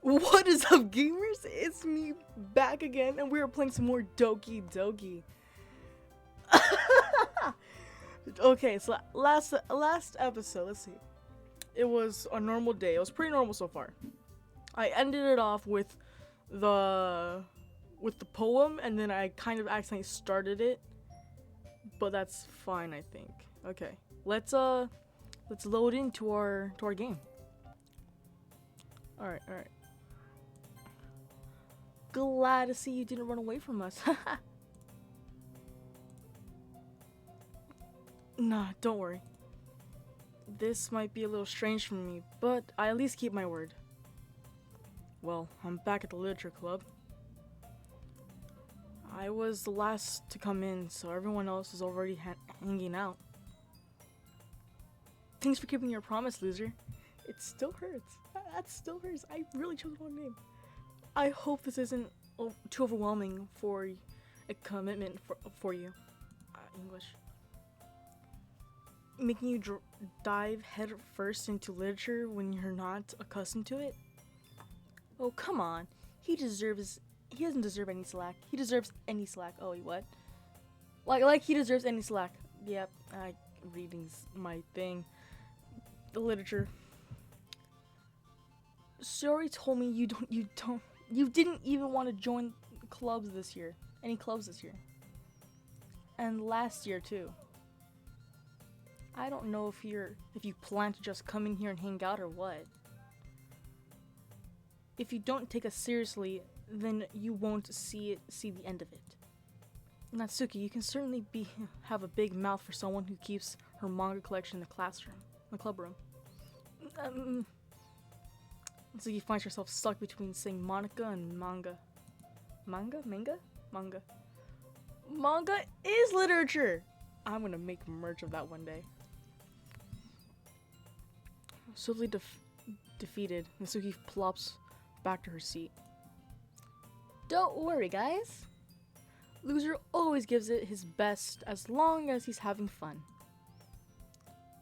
What is up, gamers? It's me back again, and we are playing some more Doki. Okay, so last episode, let's see. It was a normal day. It was pretty normal so far. I ended it off with the poem, and then I kind of accidentally started it, but that's fine, I think. Okay, let's load into our game. All right. Glad to see you didn't run away from us. Nah, don't worry. This might be a little strange for me, but I at least keep my word. Well, I'm back at the literature club. I was the last to come in, so everyone else is already hanging out. Thanks for keeping your promise, loser. It still hurts. That still hurts. I really chose the wrong name. I hope this isn't too overwhelming for a commitment for you. English. Making you dive head first into literature when you're not accustomed to it? Oh, come on. He doesn't deserve any slack. He deserves any slack. Oh, what? Like he deserves any slack. Yep, reading's my thing. The literature. Sori told me you didn't even want to join clubs this year. Any clubs this year. And last year too. I don't know if you plan to just come in here and hang out or what. If you don't take us seriously, then you won't see the end of it. Natsuki, you can certainly have a big mouth for someone who keeps her manga collection in the club room. Natsuki finds herself stuck between saying Monica and manga. Manga is literature! I'm gonna make merch of that one day. Swiftly defeated, Natsuki plops back to her seat. Don't worry, guys. Loser always gives it his best as long as he's having fun.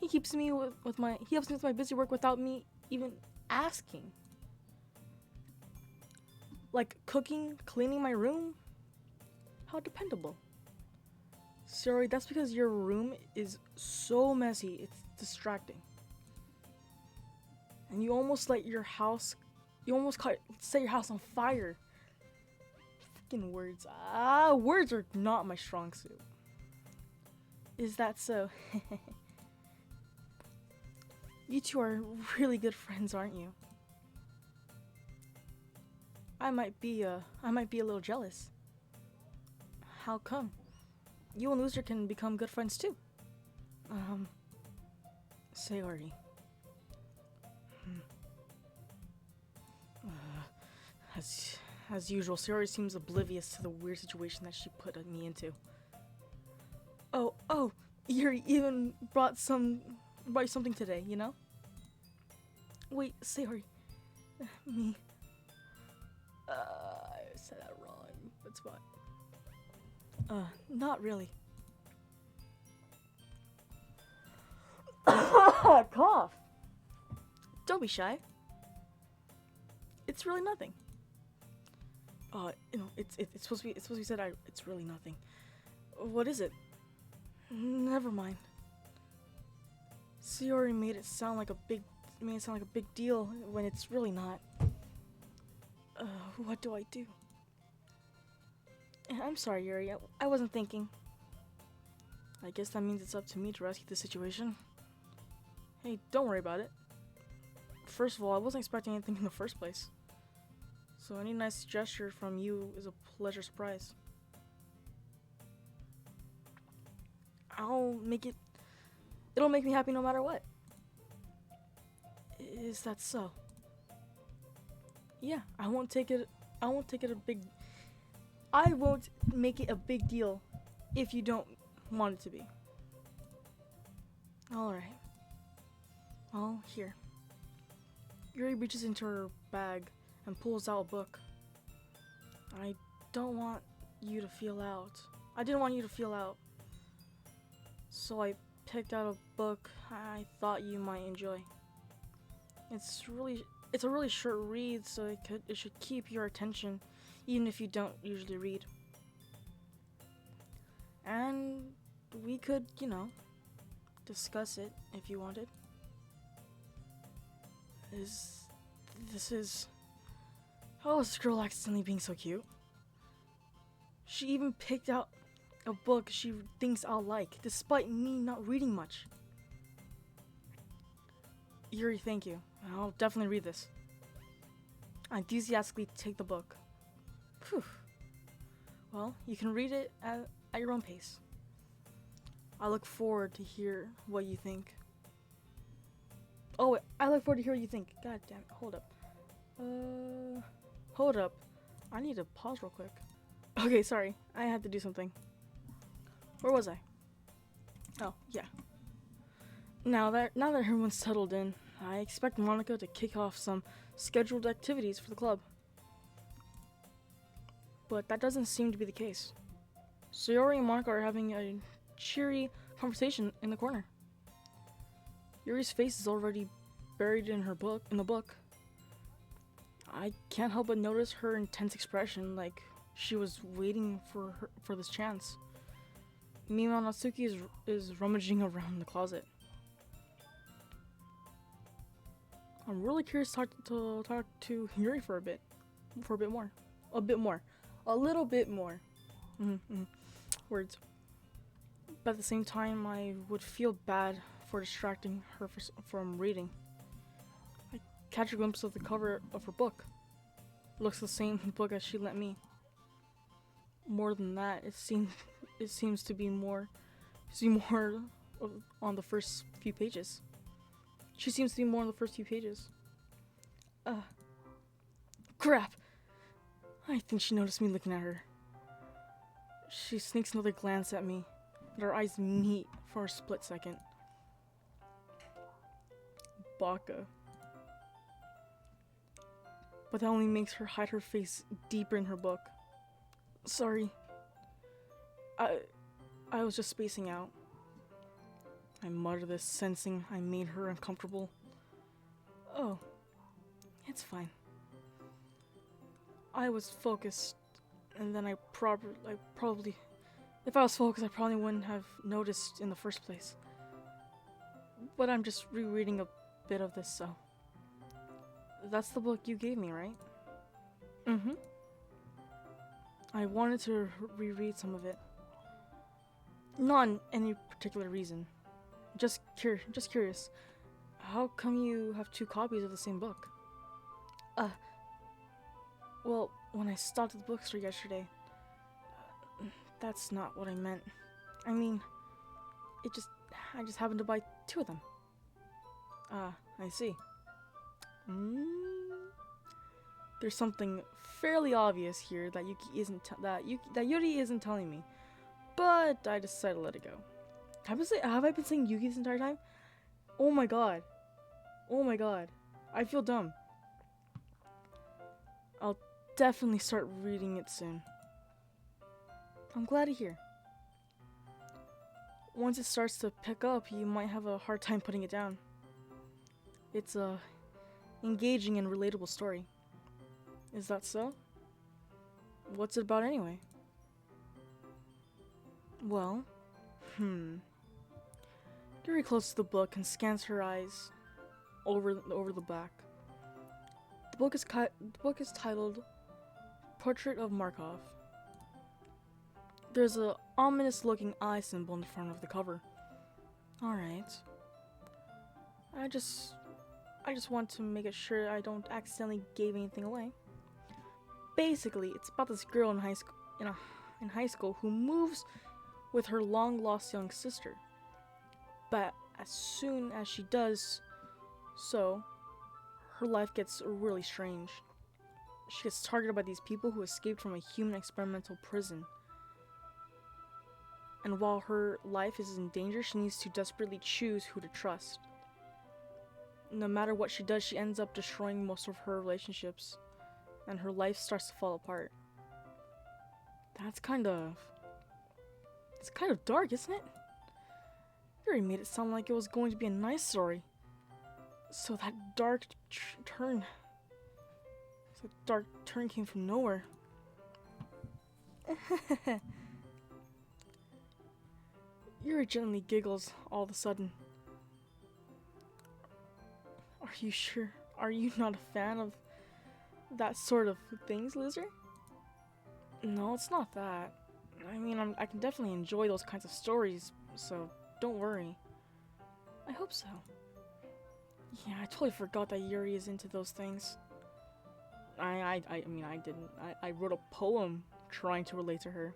He helps me with my busy work without me even asking. Like cooking, cleaning my room? How dependable. Sorry, that's because your room is so messy, it's distracting. And you almost set your house on fire. Freaking words. Words are not my strong suit. Is that so? You two are really good friends, aren't you? I might be a little jealous. How come? You and Loser can become good friends too. Sayori. As usual, Sayori seems oblivious to the weird situation that she put me into. Oh, Yuri even brought you something today, you know? Wait, Sayori. Me. I said that wrong. That's fine. Not really. Cough! Don't be shy. It's really nothing. It's supposed to be said. It's really nothing. What is it? Never mind. Sayori made it sound like a big deal when it's really not. What do I do? I'm sorry, Yuri. I wasn't thinking. I guess that means it's up to me to rescue the situation. Hey, don't worry about it. First of all, I wasn't expecting anything in the first place. So any nice gesture from you is a pleasure surprise. It'll make me happy no matter what. Is that so? Yeah, I won't make it a big deal if you don't want it to be. Alright. Well, here. Yuri reaches into her bag and pulls out a book. I didn't want you to feel out. So I picked out a book I thought you might enjoy. It's really It's a really short read, so it should keep your attention, even if you don't usually read. And we could, discuss it if you wanted. How is this girl accidentally being so cute? She even picked out a book she thinks I'll like, despite me not reading much. Yuri, thank you. I'll definitely read this. I enthusiastically take the book. Phew. Well, you can read it at your own pace. I look forward to hear what you think. Oh, wait, I look forward to hear what you think. God damn it, hold up. I need to pause real quick. Okay, sorry, I had to do something. Where was I? Oh, yeah. Now that everyone's settled in, I expect Monica to kick off some scheduled activities for the club. But that doesn't seem to be the case. Sayori and Monica are having a cheery conversation in the corner. Yuri's face is already buried in the book. I can't help but notice her intense expression, like she was waiting for this chance. Meanwhile, Natsuki is rummaging around the closet. I'm really curious to talk to Yuri for a bit more. A little bit more. Words. But at the same time, I would feel bad for distracting her from reading. I catch a glimpse of the cover of her book. It looks the same book as she lent me. More than that, it seems to be more on the first few pages. She seems to be more on the first few pages. Crap! I think she noticed me looking at her. She sneaks another glance at me, and our eyes meet for a split second. Baka. But that only makes her hide her face deeper in her book. Sorry. I was just spacing out. I mutter this, sensing I made her uncomfortable. Oh, it's fine. I was focused, and then I probably, if I was focused, I probably wouldn't have noticed in the first place. But I'm just rereading a bit of this, so. That's the book you gave me, right? Mm-hmm. I wanted to reread some of it. Not in any particular reason. Just curious. How come you have 2 copies of the same book? Well, when I stopped at the bookstore yesterday, that's not what I meant. I mean, I just happened to buy 2 of them. I see. There's something fairly obvious here that Yuri isn't telling me, but I decided to let it go. Have I been saying Yuki this entire time? Oh my god. I feel dumb. I'll definitely start reading it soon. I'm glad to hear. Once it starts to pick up, you might have a hard time putting it down. It's a engaging and relatable story. Is that so? What's it about anyway? Well, Yuri closes the book and scans her eyes over the back. The book is titled Portrait of Markov. There's a ominous-looking eye symbol in the front of the cover. All right. I just want to make it sure I don't accidentally give anything away. Basically, it's about this girl in high school who moves with her long-lost young sister. But as soon as she does so, her life gets really strange. She gets targeted by these people who escaped from a human experimental prison. And while her life is in danger, she needs to desperately choose who to trust. No matter what she does, she ends up destroying most of her relationships, and her life starts to fall apart. It's kind of dark, isn't it? You already made it sound like it was going to be a nice story. So that dark turn. So that dark turn came from nowhere. Yuri gently giggles all of a sudden. Are you sure? Are you not a fan of that sort of things, loser? No, it's not that. I mean, I can definitely enjoy those kinds of stories, so don't worry. I hope so. Yeah, I totally forgot that Yuri is into those things. I mean, I didn't. I wrote a poem trying to relate to her.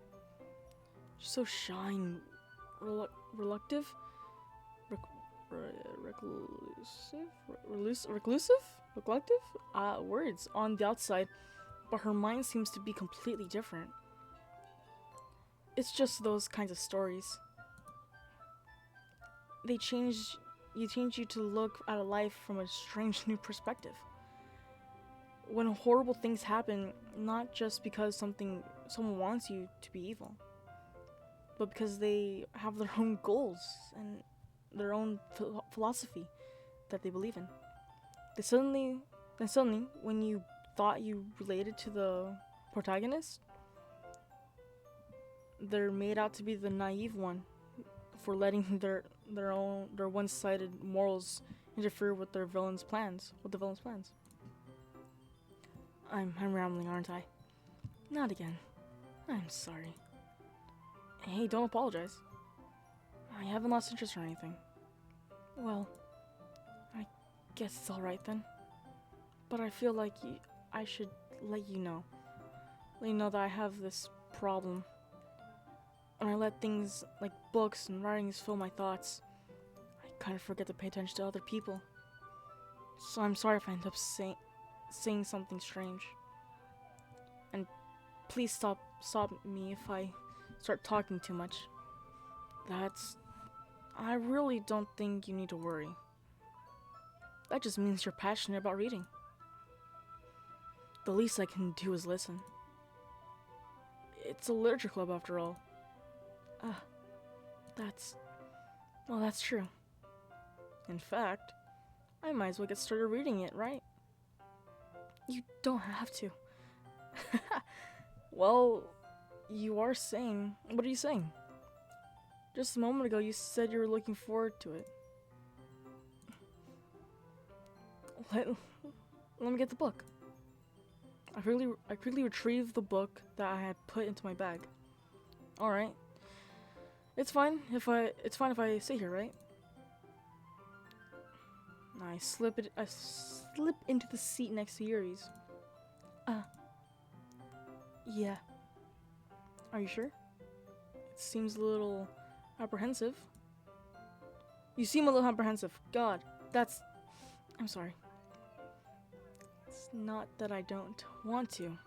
She's so shy and reluctive? Reclusive? Reluctive? Words on the outside, but her mind seems to be completely different. It's just those kinds of stories. They change you to look at a life from a strange new perspective. When horrible things happen, not just because someone wants you to be evil, but because they have their own goals and their own philosophy that they believe in. Then suddenly, when you thought you related to the protagonist, they're made out to be the naive one for letting their one-sided morals interfere with the villain's plans. I'm rambling, aren't I? Not again. I'm sorry. Hey, don't apologize. I haven't lost interest or anything. Well, I guess it's alright then. But I feel like I should let you know. Let you know that I have this problem. When I let things like books and writings fill my thoughts, I kind of forget to pay attention to other people. So I'm sorry if I end up saying something strange. And please stop me if I start talking too much. I really don't think you need to worry. That just means you're passionate about reading. The least I can do is listen. It's a literature club after all. That's true. In fact, I might as well get started reading it, right? You don't have to. Well, what are you saying? Just a moment ago you said you were looking forward to it. Let me get the book. I quickly retrieved the book that I had put into my bag. Alright. It's fine if I sit here, right? I slip into the seat next to Yuri's. Yeah. Are you sure? It seems a little apprehensive. You seem a little apprehensive. God, I'm sorry. It's not that I don't want to.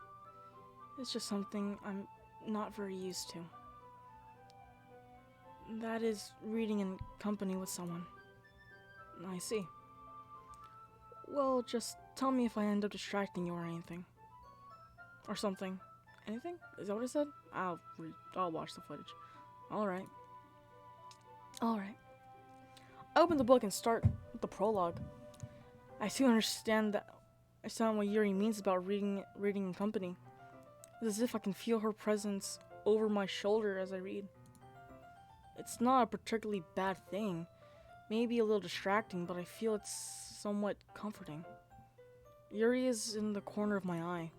It's just something I'm not very used to. That is reading in company with someone. I see. Well, just tell me if I end up distracting you or anything. Or something. Anything? Is that what I said? I'll watch the footage. Alright. I open the book and start with the prologue. I soon understand what Yuri means about reading in company. It's as if I can feel her presence over my shoulder as I read. It's not a particularly bad thing. Maybe a little distracting, but I feel it's somewhat comforting. Yuri is in the corner of my eye.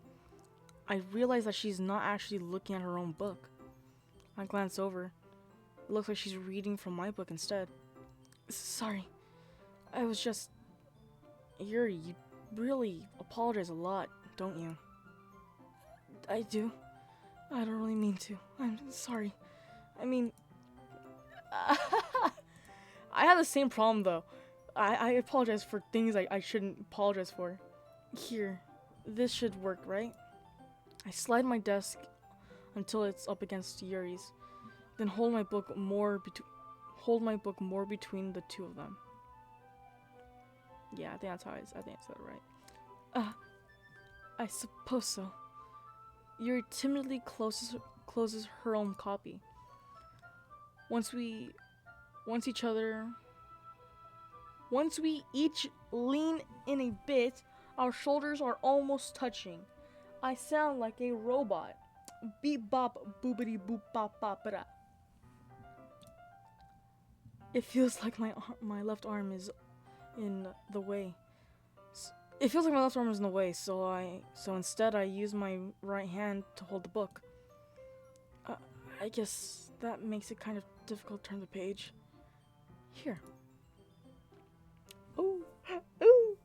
I realize that she's not actually looking at her own book. I glance over. It looks like she's reading from my book instead. Sorry. I was just... Yuri, you really apologize a lot, don't you? I do. I don't really mean to. I'm sorry. I mean... I have the same problem though. I apologize for things I shouldn't apologize for. Here. This should work, right? I slide my desk until it's up against Yuri's, then hold my book more between the two of them. Yeah, I think I said it right. I suppose so. Yuri timidly closes her own copy. Once each other Once we each lean in a bit, our shoulders are almost touching. I sound like a robot. Beep bop boopity boop bop bop da. It feels like my left arm is in the way. It feels like my left arm is in the way, so instead I use my right hand to hold the book. I guess that makes it kind of difficult to turn the page. Here. Ooh, ooh.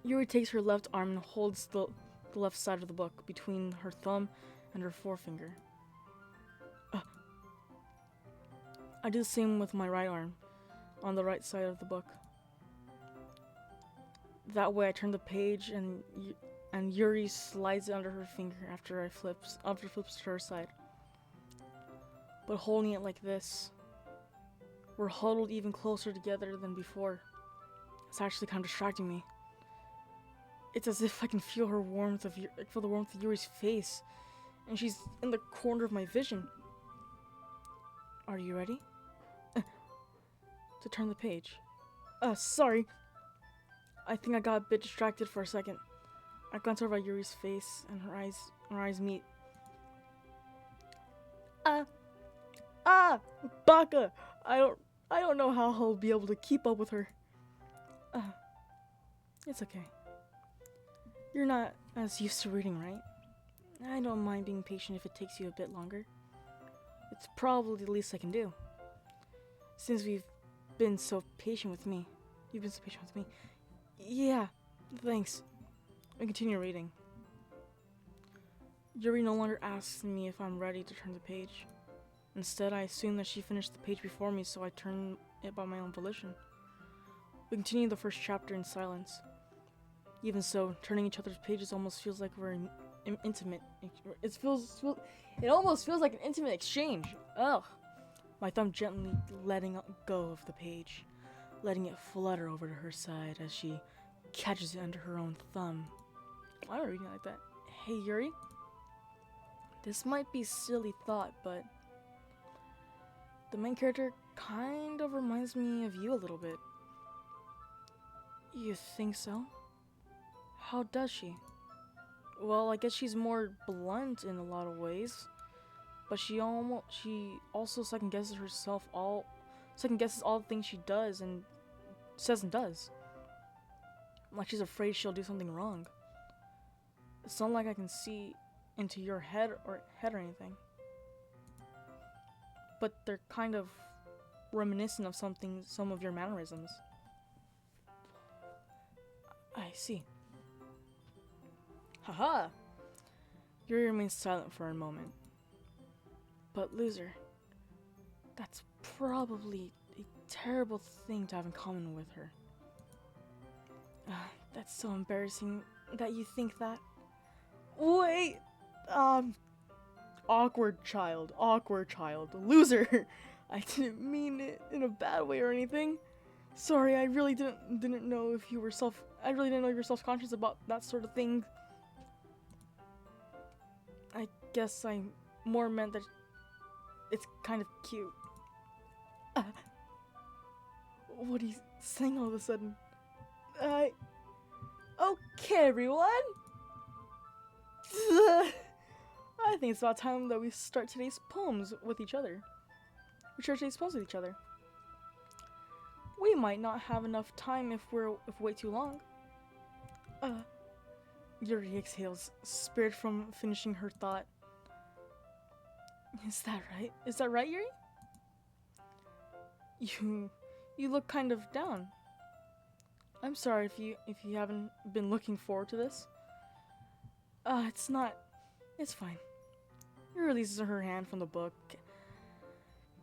Yuri takes her left arm and holds the left side of the book between her thumb and her forefinger. I do the same with my right arm on the right side of the book. That way I turn the page and Yuri slides it under her finger after flips to her side. But holding it like this, we're huddled even closer together than before. It's actually kind of distracting me. It's as if I can feel the warmth of Yuri's face, and she's in the corner of my vision. Are you ready? To turn the page. Sorry. I think I got a bit distracted for a second. I glance over at Yuri's face, and her eyes meet. Baka! I don't know how I'll be able to keep up with her. It's okay. You're not as used to reading, right? I don't mind being patient if it takes you a bit longer. It's probably the least I can do. Since you've been so patient with me. Yeah, thanks. I continue reading. Yuri no longer asks me if I'm ready to turn the page. Instead, I assume that she finished the page before me, so I turn it by my own volition. We continue the first chapter in silence. Even so, turning each other's pages almost feels like we're intimate. It almost feels like an intimate exchange. Ugh. My thumb gently letting go of the page, letting it flutter over to her side as she catches it under her own thumb. Why am I reading it like that? Hey, Yuri? This might be a silly thought, but the main character kind of reminds me of you a little bit. You think so? How does she? Well, I guess she's more blunt in a lot of ways, but she also second guesses all the things she does and says and does. Like she's afraid she'll do something wrong. It's not like I can see into your head or anything, but they're kind of reminiscent of some of your mannerisms. I see. Haha! Yuri remains silent for a moment. But loser, that's probably a terrible thing to have in common with her. That's so embarrassing that you think that. Wait! Awkward child. Loser! I didn't mean it in a bad way or anything. Sorry, I really didn't know if you were self-conscious about that sort of thing. I guess I more meant that it's kind of cute. What are you saying all of a sudden? Okay, everyone. I think it's about time that we start today's poems with each other. We share today's poems with each other. We might not have enough time if we wait too long. Yuri exhales, spared from finishing her thought. Is that right? Is that right, Yuri? You look kind of down. I'm sorry if you haven't been looking forward to this. It's fine. Yuri releases her hand from the book,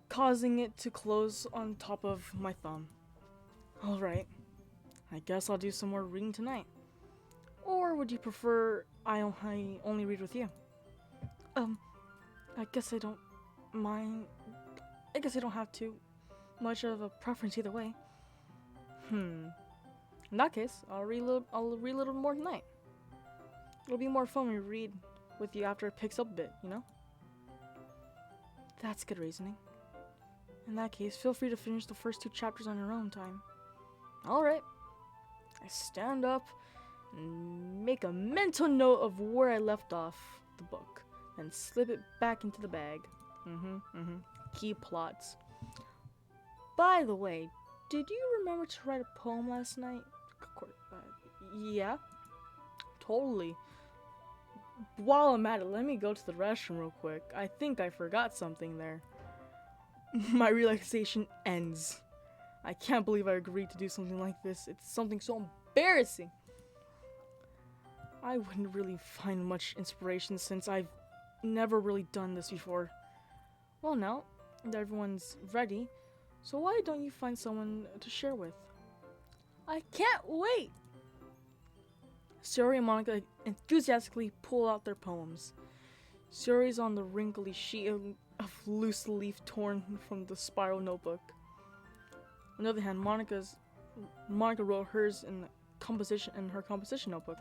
causing it to close on top of my thumb. Alright, I guess I'll do some more reading tonight. Or would you prefer I only read with you? I guess I don't mind. I guess I don't have too much of a preference either way. In that case, I'll read a little more tonight. It'll be more fun when we read with you after it picks up a bit, you know? That's good reasoning. In that case, feel free to finish the first 2 chapters on your own time. Alright. I stand up and make a mental note of where I left off the book, and slip it back into the bag. Key plots. By the way, did you remember to write a poem last night? Yeah, totally. While I'm at it, let me go to the restroom real quick. I think I forgot something there. My relaxation ends. I can't believe I agreed to do something like this. It's something so embarrassing. I wouldn't really find much inspiration since I've never really done this before. Well, now that everyone's ready, so why don't you find someone to share with? I can't wait! Sayori and Monica enthusiastically pull out their poems. Sayori's on the wrinkly sheet of loose leaf torn from the spiral notebook. On the other hand, Monica wrote hers in her composition notebook.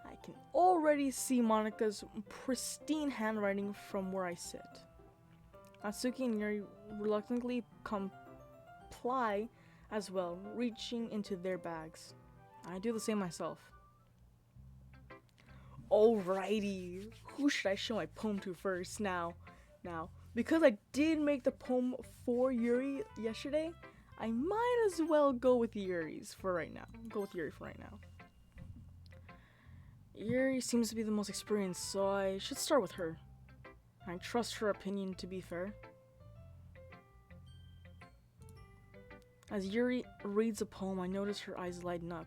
I can already see Monica's pristine handwriting from where I sit. Natsuki and Yuri reluctantly comply as well, reaching into their bags. I do the same myself. Alrighty, who should I show my poem to first? Now, because I did make the poem for Yuri yesterday, I might as well go with Yuri's for right now. Yuri seems to be the most experienced, so I should start with her. I trust her opinion to be fair. As Yuri reads a poem, I notice her eyes lighten up.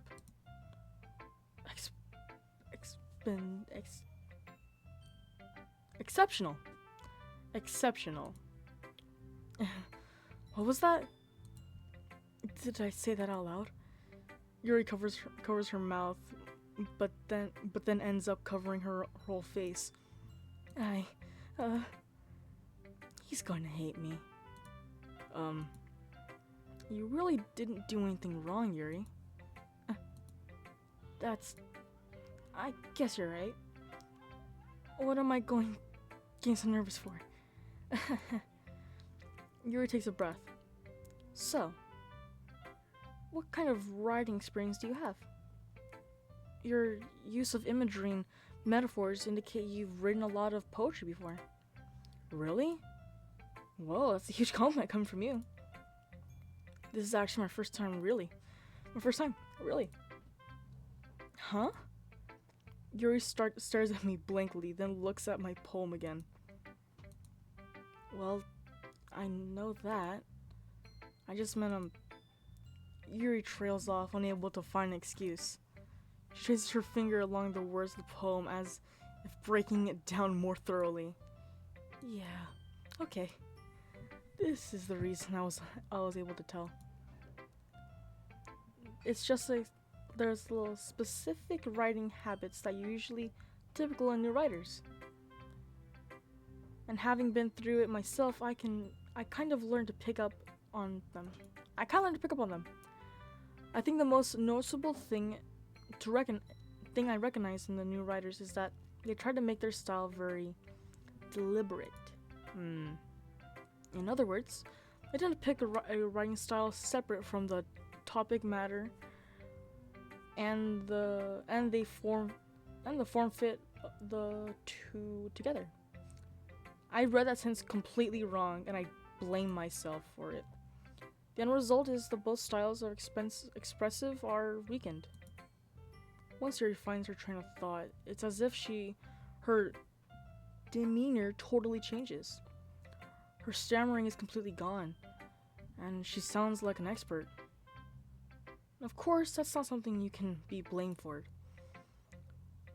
Exceptional. What was that? Did I say that out loud? Yuri covers her mouth, but then ends up covering her whole face. He's going to hate me. You really didn't do anything wrong, Yuri. I guess you're right. What am I getting so nervous for? Yuri takes a breath. So, what kind of writing experience do you have? Your use of imagery and metaphors indicate you've written a lot of poetry before. Really? Whoa, that's a huge compliment coming from you. This is actually my first time, really. Huh? Yuri stares at me blankly, then looks at my poem again. Well, I know that. I just meant Yuri trails off, unable to find an excuse. She traces her finger along the words of the poem as if breaking it down more thoroughly. Yeah, okay. This is the reason I was able to tell. It's just like there's little specific writing habits that are usually typical in new writers. And having been through it myself, I kind of learned to pick up on them. I think the most noticeable thing I recognize in the new writers is that they try to make their style very deliberate. In other words, they tend to pick a writing style separate from the topic matter, and the form fit the two together. I read that sentence completely wrong, and I blame myself for it. The end result is that both styles of expressive are weakened. Once Yuri finds her train of thought, it's as if her demeanor totally changes. Her stammering is completely gone, and she sounds like an expert. Of course, that's not something you can be blamed for.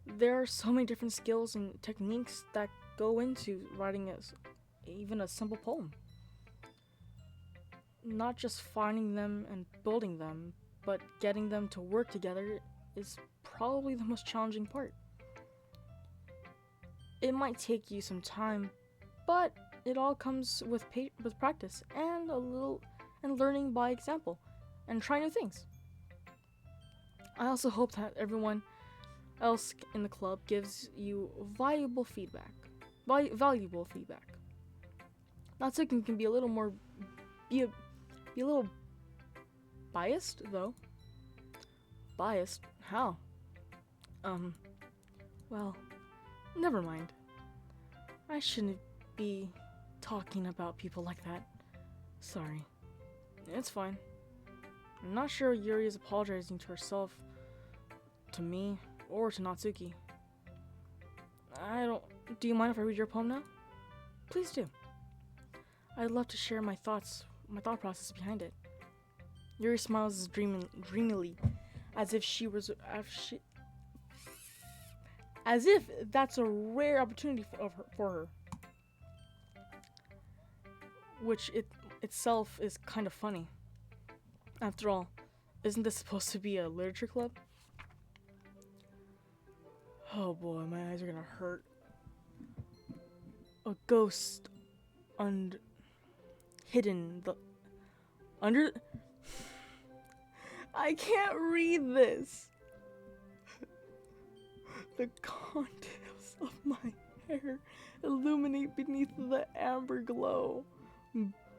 There are so many different skills and techniques that go into writing even a simple poem. Not just finding them and building them, but getting them to work together is probably the most challenging part. It might take you some time, but it all comes with practice and learning by example and trying new things. I also hope that everyone else in the club gives you valuable feedback. Natsuki can be a little Biased, though. Biased? How? Well, never mind. I shouldn't be talking about people like that. Sorry. It's fine. I'm not sure Yuri is apologizing to herself, to me, or to Natsuki. Do you mind if I read your poem now? Please do. I'd love to share my thought process behind it. Yuri smiles dreamily, as if as if that's a rare opportunity for her. Which itself is kind of funny. After all, isn't this supposed to be a literature club? Oh boy, my eyes are gonna hurt. A ghost hidden under. I can't read this. The contents of my hair illuminate beneath the amber glow.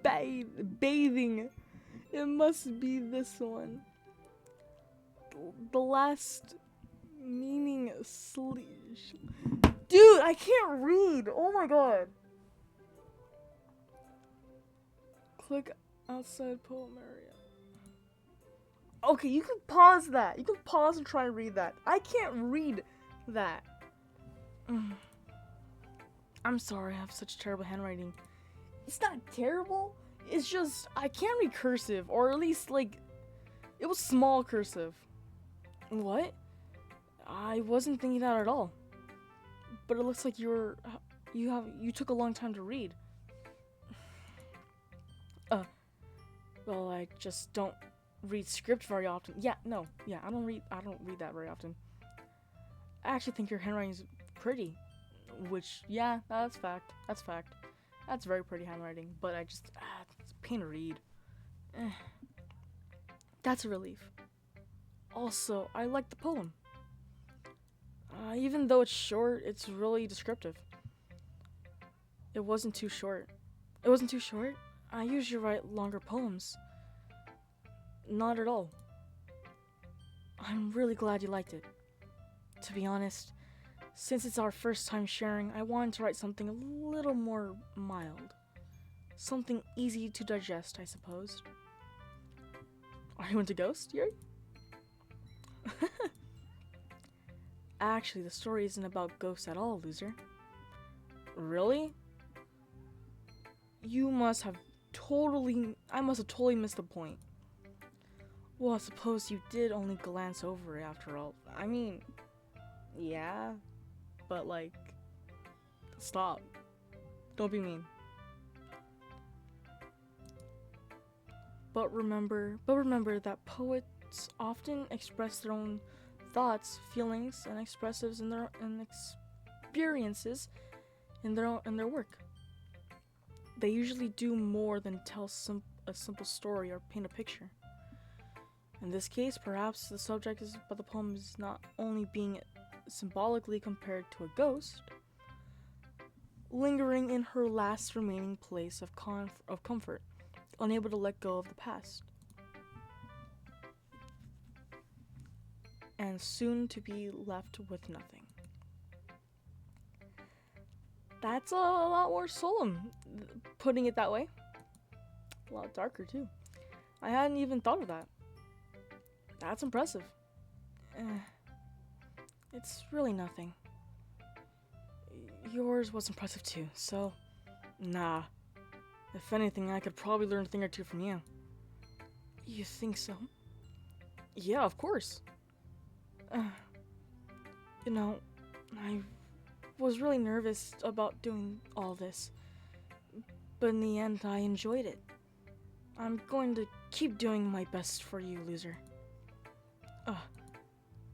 Bathing. It must be this one. The last meaning Dude, I can't read. Oh my god. Click outside poem area. Okay, you can pause that. You can pause and try and read that. I can't read that. I'm sorry, I have such terrible handwriting. It's not terrible. It's just I can't read cursive, or at least like it was small cursive. What? I wasn't thinking that at all. But it looks like you took a long time to read. Well, I just don't read script very often. I don't read that very often. I actually think your handwriting is pretty, which that's fact. That's very pretty handwriting, but it's a pain to read. That's a relief. Also, I like the poem. Even though it's short, it's really descriptive. It wasn't too short. I usually write longer poems. Not at all. I'm really glad you liked it. To be honest, since it's our first time sharing, I wanted to write something a little more mild. Something easy to digest, I suppose. Are you into ghosts, Yuri? Actually, the story isn't about ghosts at all, loser. Really? I must have totally missed the point. Well, I suppose you did only glance over it after all. I mean, yeah, but like, stop. Don't be mean. But remember that poets often express their own thoughts, feelings, and experiences in their work. They usually do more than tell a simple story or paint a picture. In this case, perhaps the subject of the poem is not only being symbolically compared to a ghost, lingering in her last remaining place of comfort, unable to let go of the past, and soon to be left with nothing. That's a lot more solemn, putting it that way. A lot darker, too. I hadn't even thought of that. That's impressive. It's really nothing. Yours was impressive, too, so nah. If anything, I could probably learn a thing or two from you. You think so? Yeah, of course. I was really nervous about doing all this, but in the end, I enjoyed it. I'm going to keep doing my best for you, loser.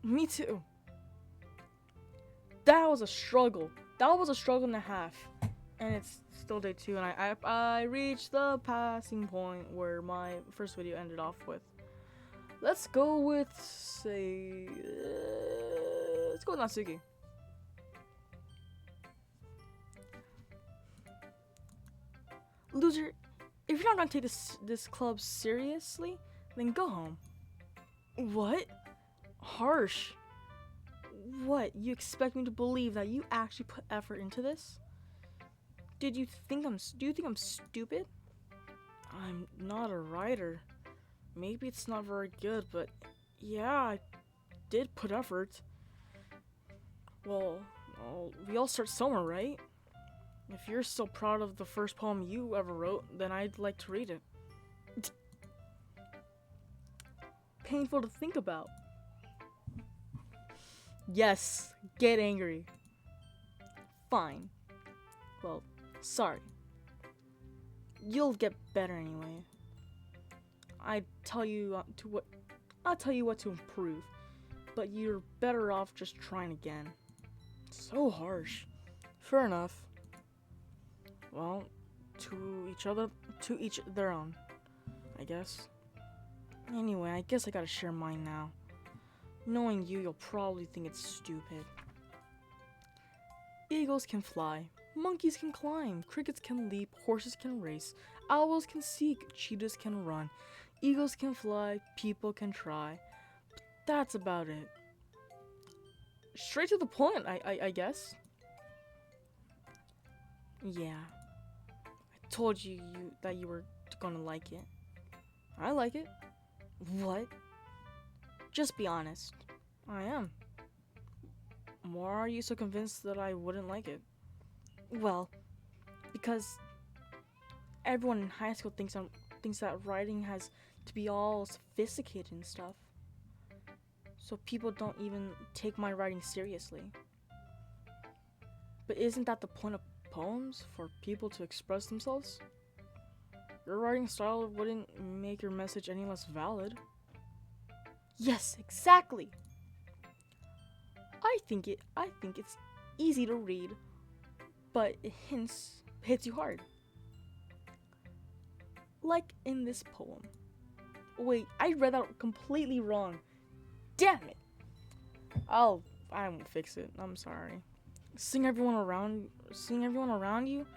Me too. That was a struggle. And a half. And it's still day 2, and I reached the passing point where my first video ended off with. Let's go with, Natsuki. Loser, if you're not gonna take this club seriously, then go home. What? Harsh. What? You expect me to believe that you actually put effort into this? Do you think I'm stupid? I'm not a writer. Maybe it's not very good, but yeah, I did put effort. Well, we all start somewhere, right? If you're so proud of the first poem you ever wrote, then I'd like to read it. Painful to think about. Yes, get angry. Fine. Well, sorry. You'll get better anyway. I'll tell you what to improve, but you're better off just trying again. So harsh. Fair enough. Well, to each their own, I guess. Anyway, I guess I gotta share mine now. Knowing you'll probably think it's stupid. Eagles can fly, monkeys can climb, crickets can leap, horses can race, owls can seek, cheetahs can run, eagles can fly, people can try. But that's about it. Straight to the point, I guess. Yeah. I told you that you were gonna like it. I like it. What? Just be honest. I am. Why are you so convinced that I wouldn't like it? Well, because everyone in high school thinks that writing has to be all sophisticated and stuff. So people don't even take my writing seriously. But isn't that the point of poems? For people to express themselves? Your writing style wouldn't make your message any less valid. Yes, exactly. I think it's easy to read, but it hits you hard. Like in this poem. Wait, I read that completely wrong. Damn it. I won't fix it. I'm sorry. Seeing everyone around you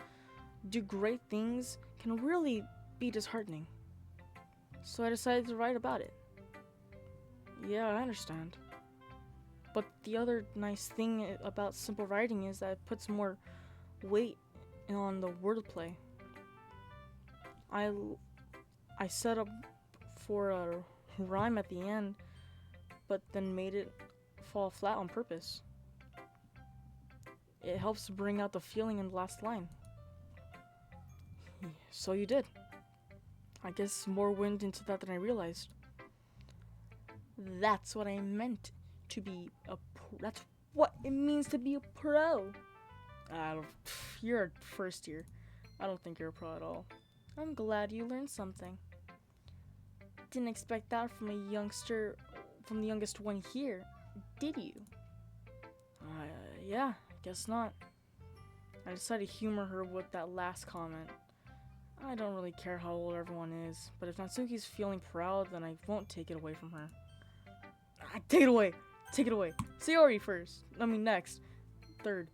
do great things can really be disheartening. So I decided to write about it. Yeah, I understand. But the other nice thing about simple writing is that it puts more weight on the wordplay. I set up for a rhyme at the end, but then made it fall flat on purpose. It helps bring out the feeling in the last line. So you did. I guess more went into that than I realized. That's what I meant to be that's what it means to be a pro. You're a first year. I don't think you're a pro at all. I'm glad you learned something. Didn't expect that from the youngest one here, did you? Yeah, guess not. I decided to humor her with that last comment. I don't really care how old everyone is, but if Natsuki's feeling proud, then I won't take it away from her. Take it away! Take it away! Sayori first! Next. Third.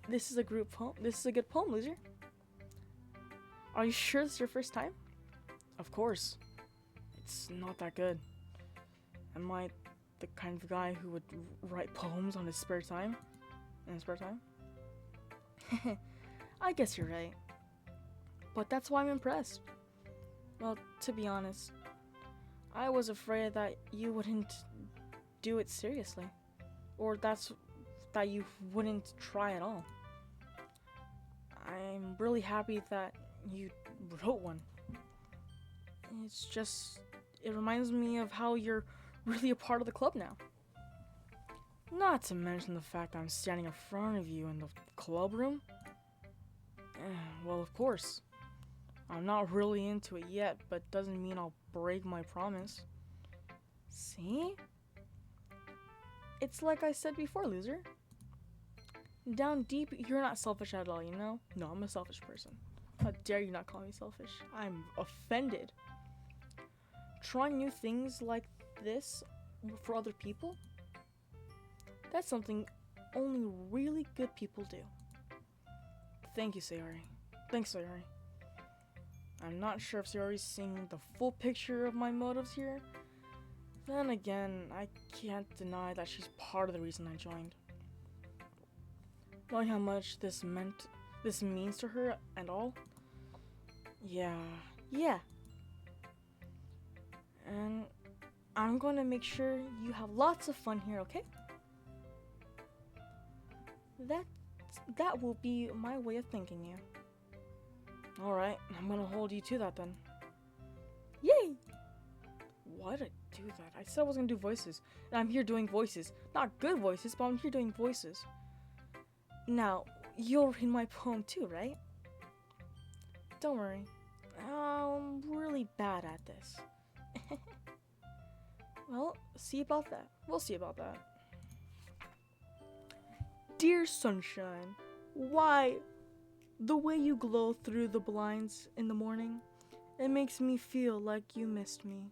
This is a group poem. This is a good poem, loser. Are you sure this is your first time? Of course. It's not that good. Am I the kind of guy who would write poems on his spare time? In his spare time? I guess you're right. But that's why I'm impressed. Well, to be honest, I was afraid that you wouldn't do it seriously. Or that you wouldn't try at all. I'm really happy that you wrote one. It's just, it reminds me of how you're really a part of the club now. Not to mention the fact I'm standing in front of you in the club room. Well, of course. I'm not really into it yet, but doesn't mean I'll break my promise. See? It's like I said before, loser. Down deep, you're not selfish at all, you know? No, I'm a selfish person. How dare you not call me selfish? I'm offended. Trying new things like this for other people? That's something only really good people do. Thank you, Sayori. Thanks, Sayori. I'm not sure if Sayori's seeing the full picture of my motives here. Then again, I can't deny that she's part of the reason I joined. Knowing how much this means to her and all. Yeah. And I'm going to make sure you have lots of fun here, okay? That will be my way of thanking you. Alright, I'm gonna hold you to that then. Yay! Why did I do that? I said I was gonna do voices. And I'm here doing voices. Not good voices, but I'm here doing voices. Now, you'll read my poem too, right? Don't worry. I'm really bad at this. Well, see about that. We'll see about that. Dear sunshine, why, the way you glow through the blinds in the morning, it makes me feel like you missed me.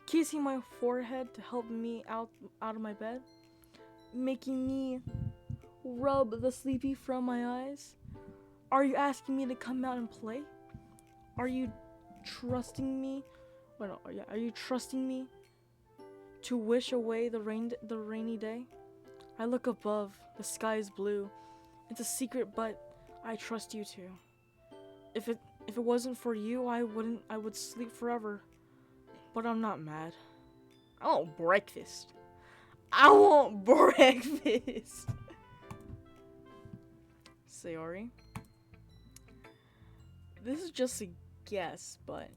Kissing my forehead to help me out of my bed, making me rub the sleepy from my eyes. Are you asking me to come out and play? Are you trusting me? Are you trusting me to wish away the rainy day? I look above, the sky is blue. It's a secret, but I trust you too. If it wasn't for you, I would sleep forever. But I'm not mad. I want breakfast. Sayori, this is just a guess, but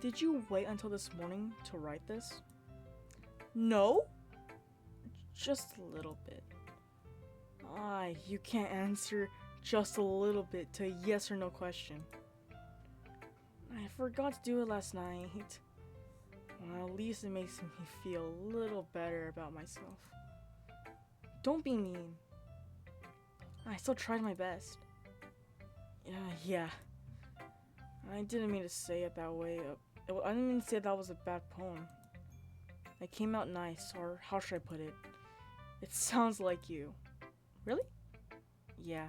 did you wait until this morning to write this? No? Just a little bit. You can't answer just a little bit to a yes or no question. I forgot to do it last night. Well, at least it makes me feel a little better about myself. Don't be mean. I still tried my best. Yeah. I didn't mean to say it that way. I didn't mean to say that was a bad poem. It came out nice, or how should I put it? It sounds like you. Really? Yeah.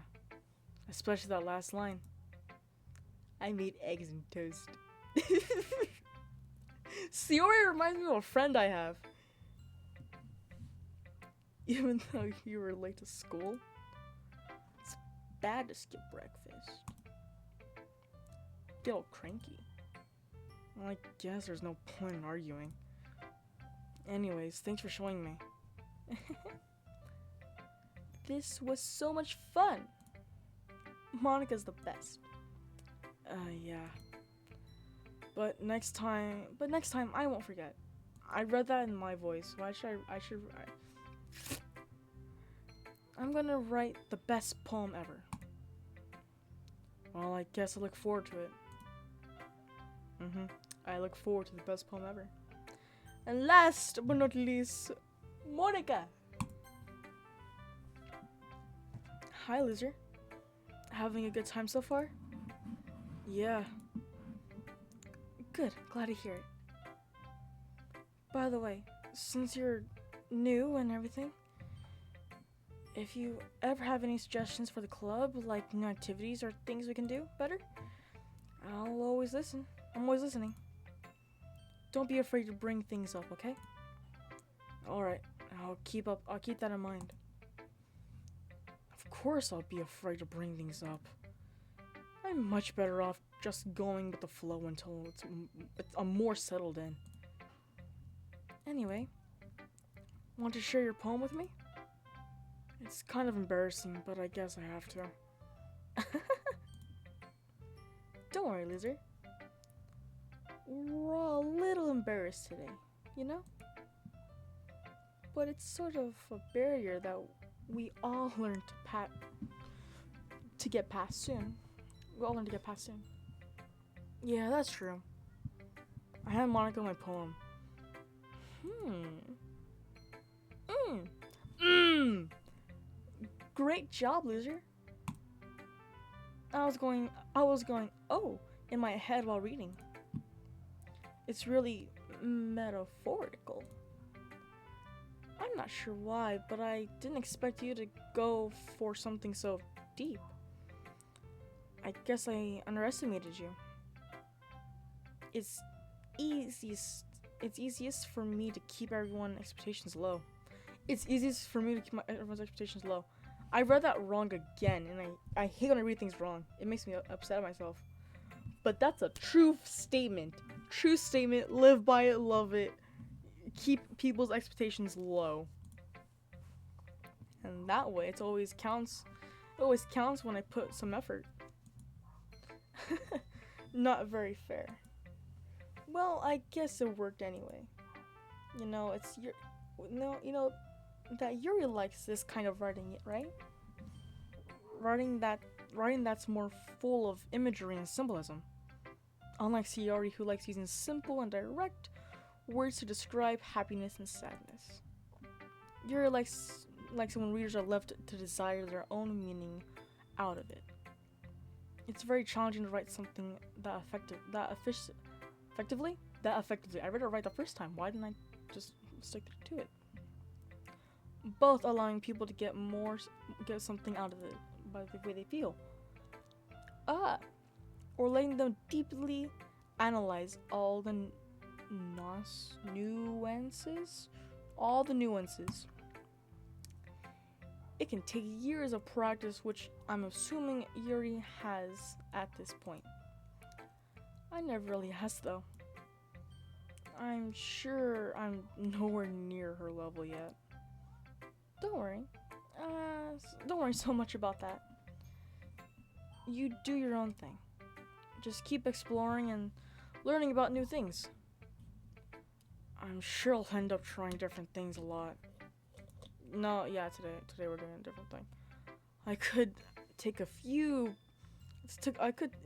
Especially that last line. I made eggs and toast. Sayori reminds me of a friend I have. Even though you were late to school, it's bad to skip breakfast. Get all cranky. Well, I guess there's no point in arguing. Anyways, thanks for showing me. This was so much fun. Monica's the best. Yeah. But next time I won't forget. I read that in my voice. Why should I'm gonna write the best poem ever. Well, I guess I look forward to it. I look forward to the best poem ever. And last but not least, Monica. Hi, loser. Having a good time so far? Yeah. Good, glad to hear it. By the way, since you're new and everything, if you ever have any suggestions for the club, like new activities or things we can do better, I'll always listen. I'm always listening. Don't be afraid to bring things up, okay? Alright, I'll keep that in mind. Of course I'll be afraid to bring things up. I'm much better off just going with the flow until I'm more settled in. Anyway, want to share your poem with me? It's kind of embarrassing, but I guess I have to. Don't worry, loser. We're all a little embarrassed today, you know? But it's sort of a barrier that we all learn to get past soon. We all learn to get past soon. Yeah, that's true. I had Monica my poem. Great job, loser. I was going, oh, in my head while reading. It's really metaphorical. I'm not sure why, but I didn't expect you to go for something so deep. I guess I underestimated you. it's easiest for me to keep everyone's expectations low. It's easiest for me to keep everyone's expectations low. I read that wrong again, and I hate when I read things wrong. It makes me upset at myself. But that's a true statement. True statement. Live by it, love it. Keep people's expectations low. And that way, it always counts. It always counts when I put some effort. Not very fair. Well, I guess it worked anyway. You know, it's your, no, you know, that Yuri likes this kind of writing, right? Writing that's more full of imagery and symbolism. Unlike Sayori, who likes using simple and direct words to describe happiness and sadness. Yuri likes when readers are left to desire their own meaning out of it. It's very challenging to write something that effectively. I read it right the first time. Why didn't I just stick to it? Both allowing people to get something out of it by the way they feel. Or letting them deeply analyze all the nuances. All the nuances. It can take years of practice, which I'm assuming Yuri has at this point. I never really has, though. I'm sure I'm nowhere near her level yet. Don't worry. Don't worry so much about that. You do your own thing. Just keep exploring and learning about new things. I'm sure I'll end up trying different things a lot. No, yeah, today we're doing a different thing. I could take a few.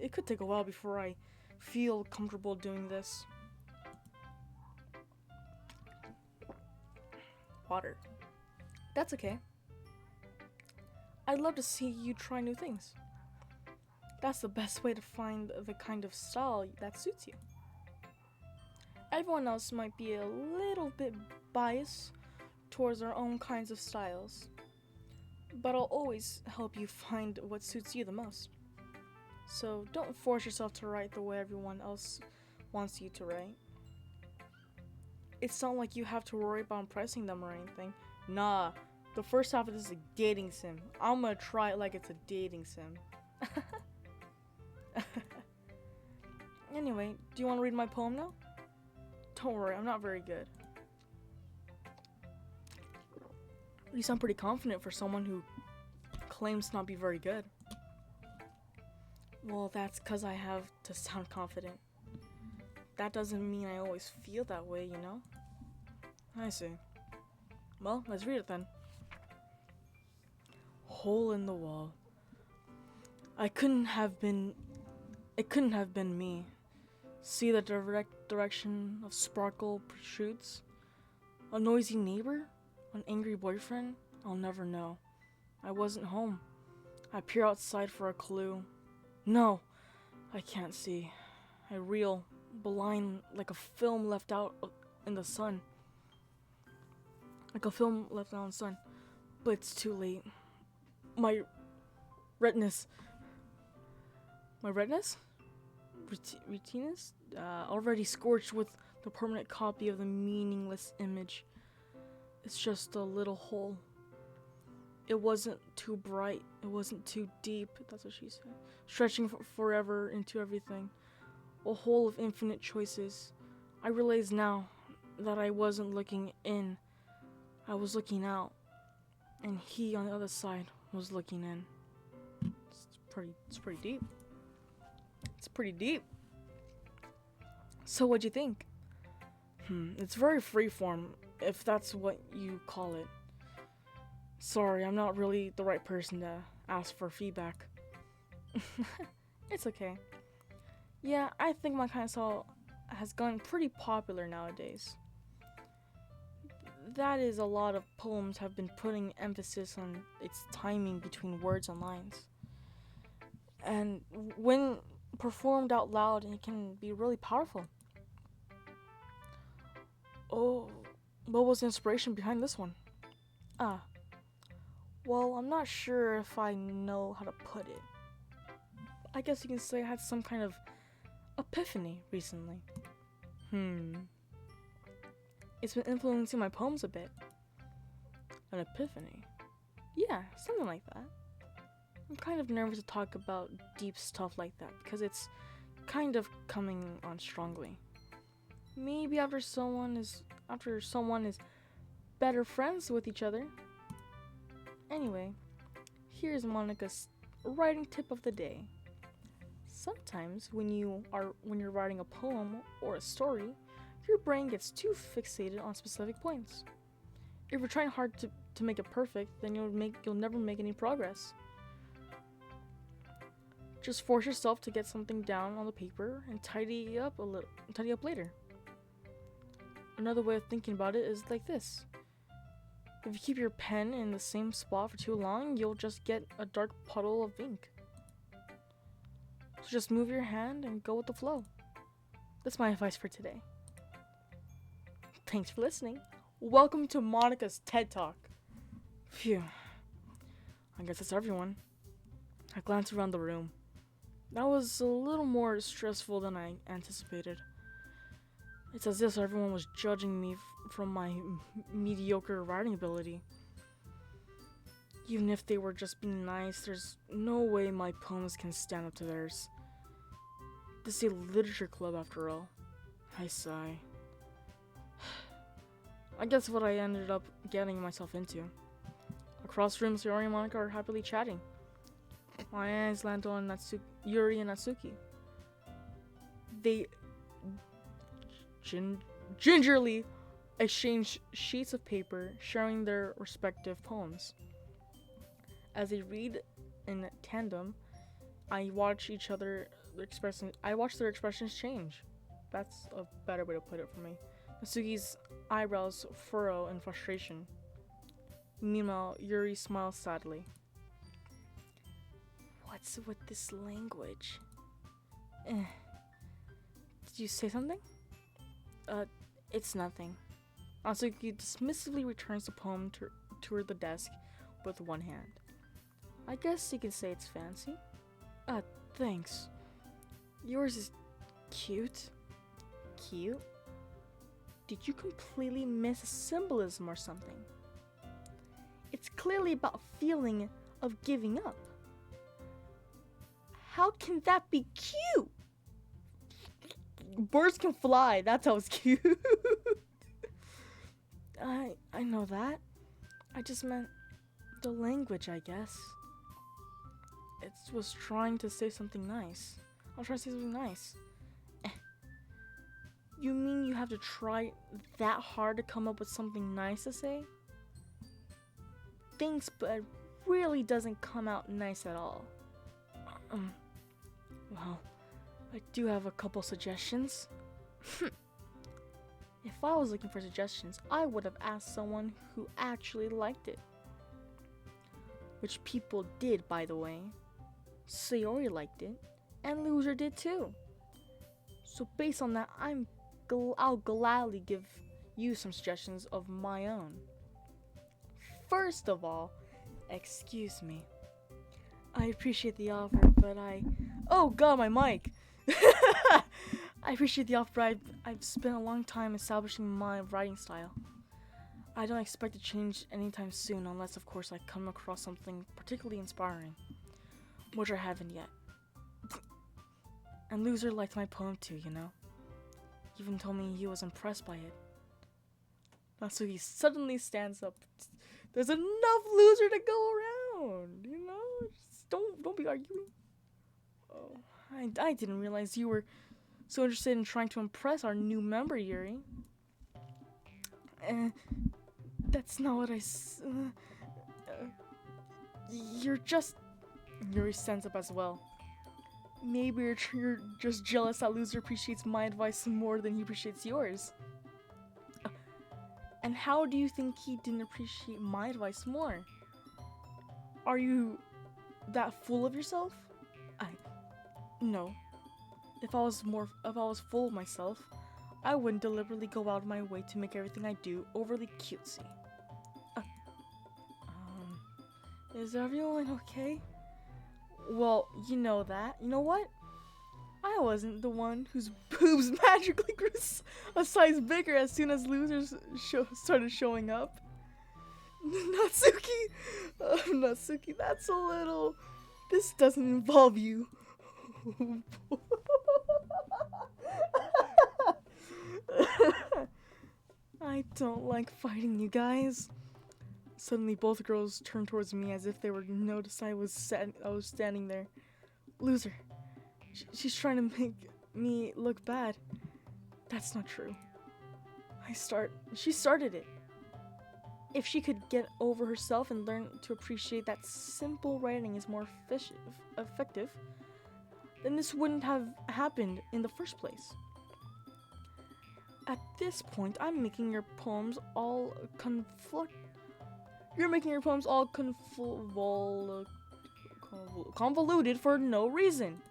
It could take a while before I feel comfortable doing this. Water. That's okay. I'd love to see you try new things. That's the best way to find the kind of style that suits you. Everyone else might be a little bit biased towards their own kinds of styles, but I'll always help you find what suits you the most. So don't force yourself to write the way everyone else wants you to write. It's not like you have to worry about impressing them or anything. Nah, the first half of this is a dating sim. I'm gonna try it like it's a dating sim. Anyway, do you want to read my poem now? Don't worry, I'm not very good. You sound pretty confident for someone who claims to not be very good. Well, that's because I have to sound confident. That doesn't mean I always feel that way, you know? I see. Well, let's read it then. Hole in the wall. It couldn't have been me. See the direct direction of sparkle protrudes? A noisy neighbor? An angry boyfriend? I'll never know. I wasn't home. I peer outside for a clue. No, I can't see. I reel, blind, like a film left out in the sun. Like a film left out in the sun. But it's too late. My retinas? Already scorched with the permanent copy of the meaningless image. It's just a little hole. It wasn't too bright. It wasn't too deep. That's what she said. Stretching forever into everything. A hole of infinite choices. I realize now that I wasn't looking in. I was looking out. And he on the other side was looking in. It's pretty deep. It's pretty deep. So what'd you think? It's very freeform, if that's what you call it. Sorry, I'm not really the right person to ask for feedback. It's okay. Yeah, I think my kind of style has gotten pretty popular nowadays. That is, a lot of poems have been putting emphasis on its timing between words and lines. And when performed out loud, it can be really powerful. Oh, what was the inspiration behind this one? Well, I'm not sure if I know how to put it. I guess you can say I had some kind of epiphany recently. It's been influencing my poems a bit. An epiphany. Yeah, something like that. I'm kind of nervous to talk about deep stuff like that because it's kind of coming on strongly. Maybe after someone is better friends with each other. Anyway, here's Monica's writing tip of the day. Sometimes when you're writing a poem or a story, your brain gets too fixated on specific points. If you're trying hard to make it perfect, then you'll never make any progress. Just force yourself to get something down on the paper and tidy up later. Another way of thinking about it is like this. If you keep your pen in the same spot for too long, you'll just get a dark puddle of ink. So just move your hand and go with the flow. That's my advice for today. Thanks for listening. Welcome to Monica's TED Talk. Phew. I guess that's everyone. I glanced around the room. That was a little more stressful than I anticipated. It's as if everyone was judging me from my mediocre writing ability. Even if they were just being nice, there's no way my poems can stand up to theirs. This is a literature club after all. I sigh. I guess what I ended up getting myself into. Across rooms, Yuri and Monica are happily chatting. My eyes land on Yuri and Natsuki. They gingerly exchange sheets of paper, sharing their respective poems. As they read in tandem, I watch their expressions change. That's a better way to put it for me. Natsuki's eyebrows furrow in frustration. Meanwhile, Yuri smiles sadly. What's with this language? Did you say something? It's nothing. Natsuki dismissively returns the poem toward the desk with one hand. I guess you can say it's fancy. Thanks. Yours is cute. Cute? Did you completely miss a symbolism or something? It's clearly about feeling of giving up. How can that be cute? Birds can fly. That's how it's cute. I know that. I just meant the language, I guess. It was trying to say something nice. I was trying to say something nice. You mean you have to try that hard to come up with something nice to say? Thanks, but it really doesn't come out nice at all. Well, I do have a couple suggestions. If I was looking for suggestions, I would have asked someone who actually liked it. Which people did, by the way. Sayori liked it, and Loser did too. So based on that, I'll gladly give you some suggestions of my own. First of all, excuse me. I appreciate the offer, but oh god, my mic! I appreciate the offer, but I've spent a long time establishing my writing style. I don't expect to change anytime soon, unless of course I come across something particularly inspiring, which I haven't yet. And Loser liked my poem too, you know? He even told me he was impressed by it. Natsuki suddenly stands up. There's enough Loser to go around, you know? Just don't be arguing. Oh, I didn't realize you were so interested in trying to impress our new member, Yuri. That's not what you're just... Yuri stands up as well. Maybe you're just jealous that Loser appreciates my advice more than he appreciates yours. And how do you think he didn't appreciate my advice more? Are you that full of yourself? No. If I was full of myself, I wouldn't deliberately go out of my way to make everything I do overly cutesy. Is everyone okay? Well, you know that. You know what? I wasn't the one whose boobs magically grew a size bigger as soon as losers started showing up. Natsuki, Natsuki, that's a little. This doesn't involve you. I don't like fighting, you guys. Suddenly, both girls turned towards me as if they were noticed I was standing there. Loser. She's trying to make me look bad. That's not true. She started it. If she could get over herself and learn to appreciate that simple writing is more effective, then this wouldn't have happened in the first place. At this point, I'm making your poems all convoluted for no reason.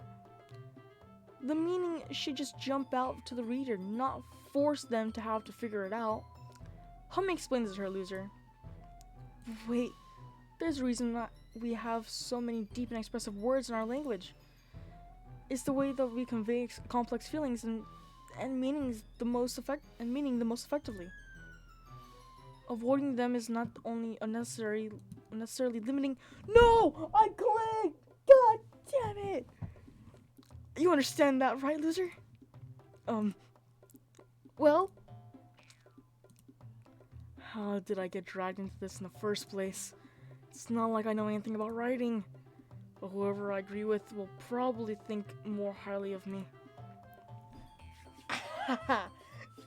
The meaning should just jump out to the reader, not force them to have to figure it out. Help me explain this to her, loser. Wait, there's a reason that we have so many deep and expressive words in our language. It's the way that we convey complex feelings and meaning the most effectively. Avoiding them is not only unnecessarily limiting. No! I clicked! God damn it! You understand that, right, loser? Well, how did I get dragged into this in the first place? It's not like I know anything about writing, but whoever I agree with will probably think more highly of me.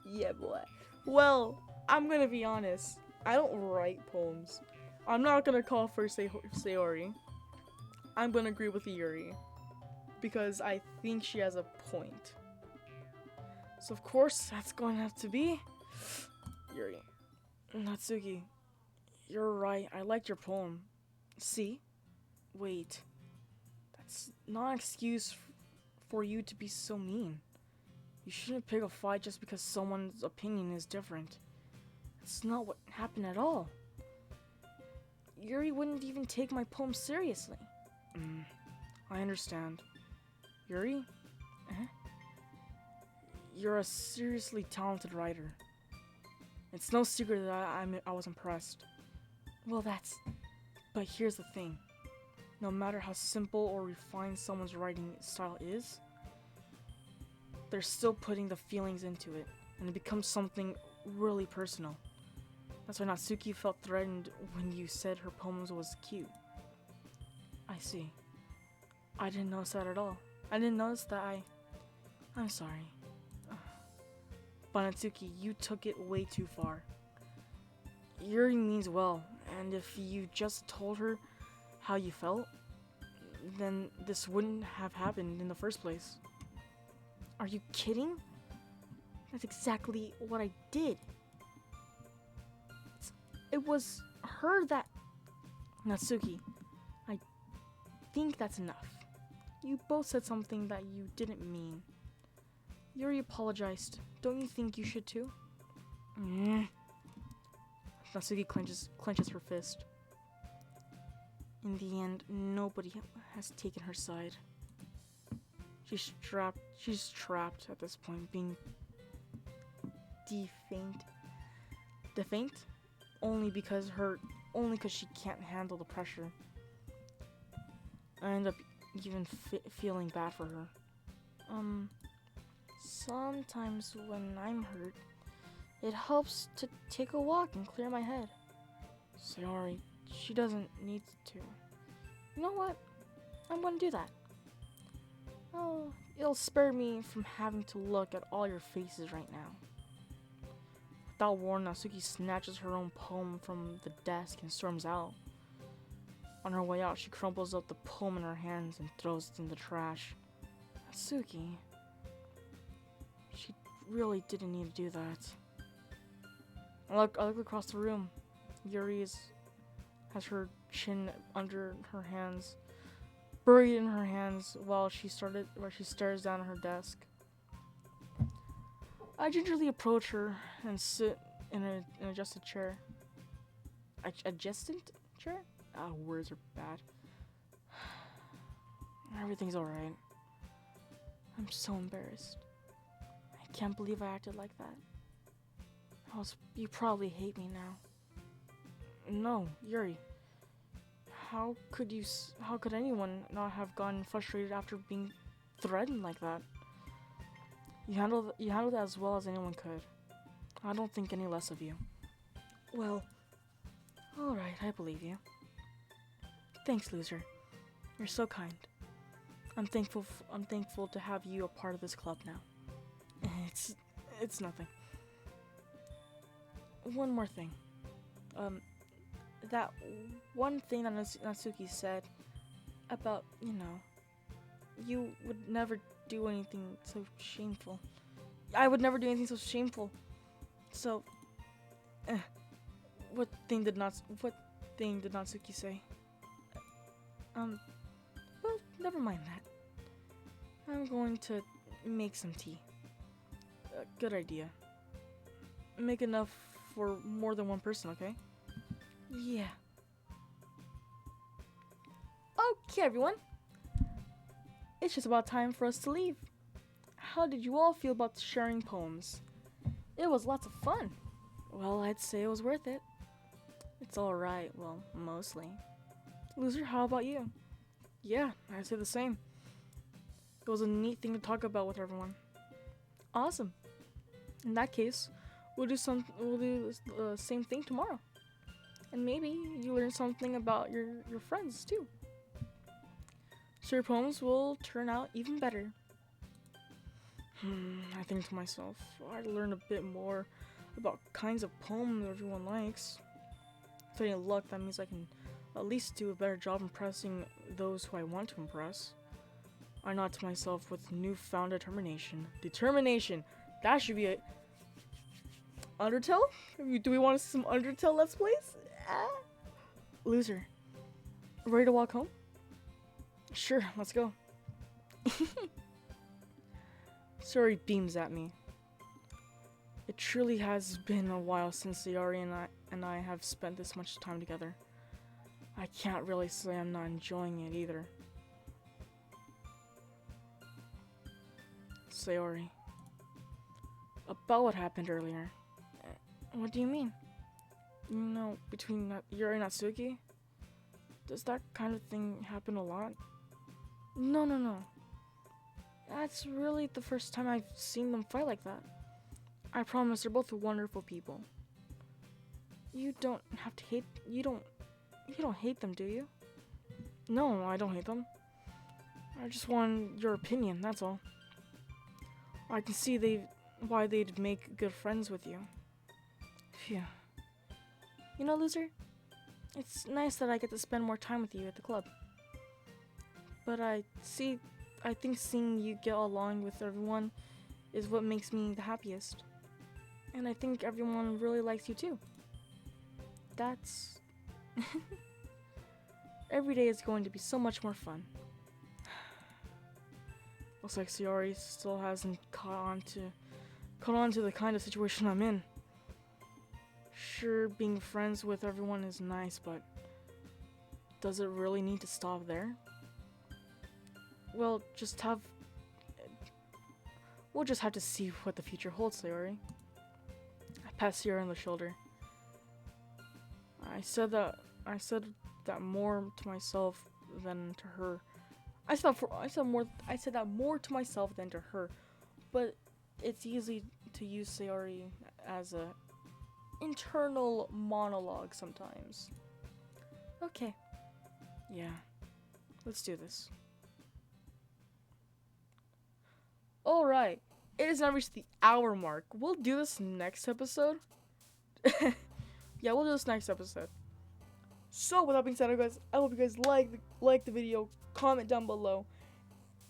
Yeah, boy. Well, I'm gonna be honest. I don't write poems. I'm not gonna call for Sayori. I'm gonna agree with Yuri, because I think she has a point. So of course, that's going to have to be Yuri. Natsuki, you're right. I liked your poem. See? Wait. That's not an excuse for you to be so mean. You shouldn't pick a fight just because someone's opinion is different. That's not what happened at all. Yuri wouldn't even take my poem seriously. I understand. Yuri? You're a seriously talented writer. It's no secret that I was impressed. Well, but here's the thing. No matter how simple or refined someone's writing style is, they're still putting the feelings into it, and it becomes something really personal. That's why Natsuki felt threatened when you said her poems was cute. I see. I didn't notice that at all. I didn't notice that I'm sorry. But Natsuki, you took it way too far. Yuri means well, and if you just told her how you felt, then this wouldn't have happened in the first place. Are you kidding? That's exactly what I did. It was her that... Natsuki, I think that's enough. You both said something that you didn't mean. Yuri apologized. Don't you think you should too? Natsuki clenches her fist. In the end, nobody has taken her side. She's trapped at this point, being defaint only because she can't handle the pressure. I end up even feeling bad for her. Sometimes when I'm hurt, it helps to take a walk and clear my head. Sorry, she doesn't need to. You know what? I'm gonna do that. Oh, it'll spare me from having to look at all your faces right now. Without warning, Natsuki snatches her own poem from the desk and storms out. On her way out, she crumples up the poem in her hands and throws it in the trash. Natsuki, she really didn't need to do that. I look across the room. Yuri has her chin under her hands, buried in her hands, while she stares down at her desk. I gingerly approach her and sit in an adjusted chair. Adjacent chair? Words are bad. Everything's alright. I'm so embarrassed. I can't believe I acted like that. You probably hate me now. No, Yuri. How could anyone not have gotten frustrated after being threatened like that? You handled it as well as anyone could. I don't think any less of you. Well, alright, I believe you. Thanks, loser. You're so kind. I'm thankful to have you a part of this club now. It's nothing. One more thing. That one thing that Natsuki said about, you would never do anything so shameful. I would never do anything so shameful. So, what thing did Natsuki say? Well, never mind that. I'm going to make some tea. Good idea. Make enough for more than one person, okay? Yeah. Okay, everyone. It's just about time for us to leave. How did you all feel about sharing poems? It was lots of fun. Well, I'd say it was worth it. It's alright, well, mostly. Loser, how about you? Yeah, I'd say the same. It was a neat thing to talk about with everyone. Awesome. In that case, we'll do the same thing tomorrow. And maybe you learn something about your friends too. So your poems will turn out even better. I think to myself, I'd learn a bit more about kinds of poems everyone likes. With any luck, that means I can at least do a better job impressing those who I want to impress. I nod to myself with newfound determination. Determination! That should be it. Undertale? Do we want to see some Undertale Let's Plays? Loser. Ready to walk home? Sure, let's go. Sayori beams at me. It truly has been a while since Sayori and I have spent this much time together. I can't really say I'm not enjoying it either. Sayori. About what happened earlier. What do you mean? Between Yuri and Natsuki? Does that kind of thing happen a lot? No. That's really the first time I've seen them fight like that. I promise they're both wonderful people. You don't hate them, do you? No, I don't hate them. I just want your opinion, that's all. I can see why they'd make good friends with you. Phew. Loser, it's nice that I get to spend more time with you at the club. But I think seeing you get along with everyone is what makes me the happiest. And I think everyone really likes you too. That's... Every day is going to be so much more fun. Looks like Sayori still hasn't caught on to the kind of situation I'm in. Sure, being friends with everyone is nice, but does it really need to stop there? We'll just have to see what the future holds, Sayori. I pat Sayori on the shoulder. I said that more to myself than to her. I said that more to myself than to her, but it's easy to use Sayori as a internal monologue sometimes. Okay. Yeah. Let's do this. Alright. It has now reached the hour mark. We'll do this next episode. Yeah, we'll do this next episode. So, with that being said, guys, I hope you guys like the video, comment down below,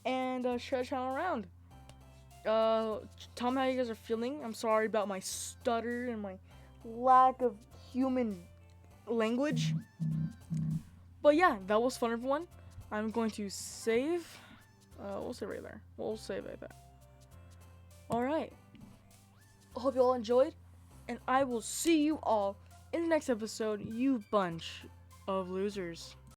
and share the channel around. Tell me how you guys are feeling. I'm sorry about my stutter and my lack of human language. But yeah, that was fun, everyone. I'm going to save. We'll save right there. We'll save right there. Alright. I hope you all enjoyed, and I will see you all in the next episode, you bunch of losers.